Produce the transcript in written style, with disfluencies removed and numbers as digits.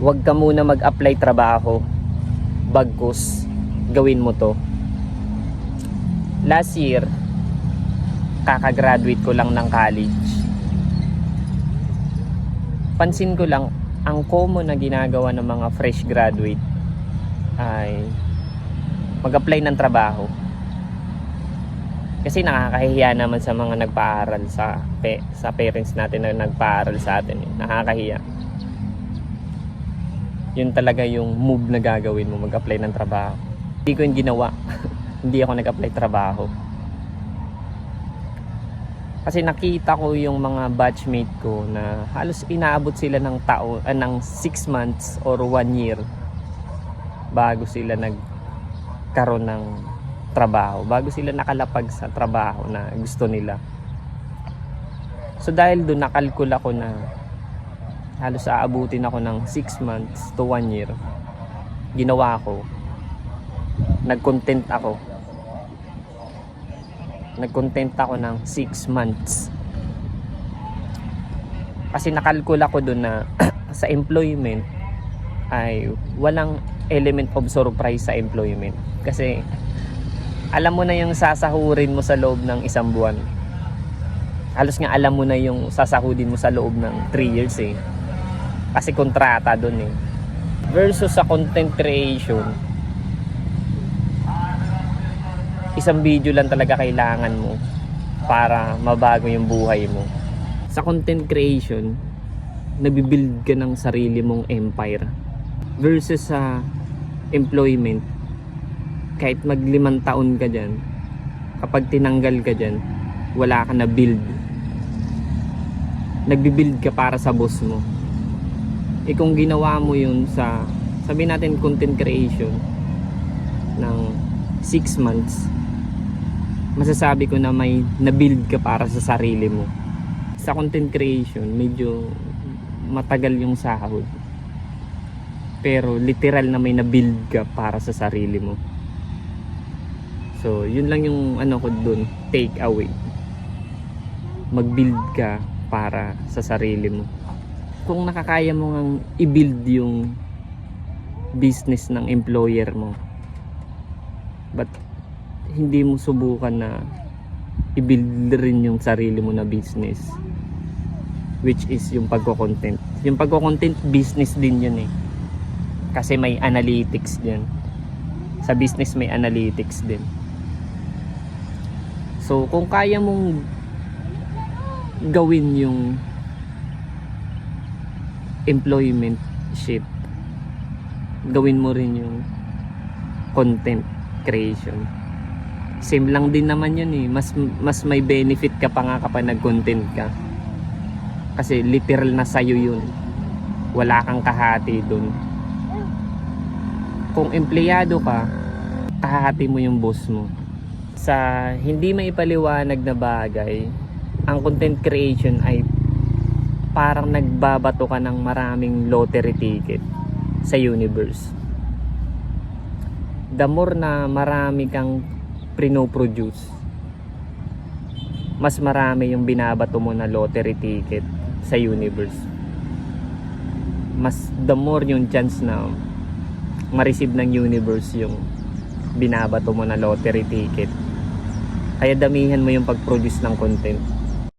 Huwag ka muna mag-apply trabaho bagkus gawin mo to. Last year, kakagraduate ko lang ng college. Pansin ko lang, ang common na ginagawa ng mga fresh graduate ay mag-apply ng trabaho. Kasi nakakahiya naman sa mga nagpaaral sa parents natin na nagpaaral sa atin. Nakakahiya. Yun talaga yung move na gagawin mo, mag-apply ng trabaho. Hindi ko yung ginawa. Hindi ako nag-apply trabaho. Kasi nakita ko yung mga batchmate ko na halos inaabot sila ng ng 6 months or 1 year bago sila nagkaroon ng trabaho, bago sila nakalapag sa trabaho na gusto nila. So dahil doon nakalkula ko na halos aabutin ako ng 6 months to 1 year, ginawa ko, nag-content ako ng 6 months. Kasi nakalkula ko doon na sa employment ay walang element of surprise sa employment. Kasi alam mo na yung sasahurin mo sa loob ng 1 buwan. Halos nga alam mo na yung sasahudin mo sa loob ng 3 years eh. Kasi kontrata doon eh. Versus sa content creation, isang video lang talaga kailangan mo para mabago yung buhay mo. Sa content creation, nabibuild ka ng sarili mong empire. Versus sa employment, kahit mag 5 taon ka dyan, kapag tinanggal ka dyan, wala ka na build. Nagbibuild ka para sa boss mo. Eh kung ginawa mo yun sa, sabihin natin content creation ng 6 months, masasabi ko na may na-build ka para sa sarili mo. Sa content creation, medyo matagal yung sahod. Pero literal na may na-build ka para sa sarili mo. So, yun lang yung ano ko dun, take away. Mag-build ka para sa sarili mo. Kung nakakaya mo ngang i-build yung business ng employer mo, but hindi mo subukan na i-build rin yung sarili mo na business, which is yung pagko-content. Yung pagko-content business din yun eh. Kasi may analytics din. Sa business may analytics din. So kung kaya mong gawin yung employmentship, gawin mo rin yung content creation. Same lang din naman yun eh. Mas may benefit ka pa nga kapag nag-content ka. Kasi literal na sa'yo yun. Wala kang kahati dun. Kung empleyado ka, kahati mo yung boss mo. Sa hindi maipaliwanag na bagay, ang content creation ay parang nagbabato ka ng maraming lottery ticket sa universe. The more na marami kang pinoproduce, mas marami yung binabato mo na lottery ticket sa universe. The more yung chance na ma-receive ng universe yung binabato mo na lottery ticket. Kaya damihan mo yung pag-produce ng content.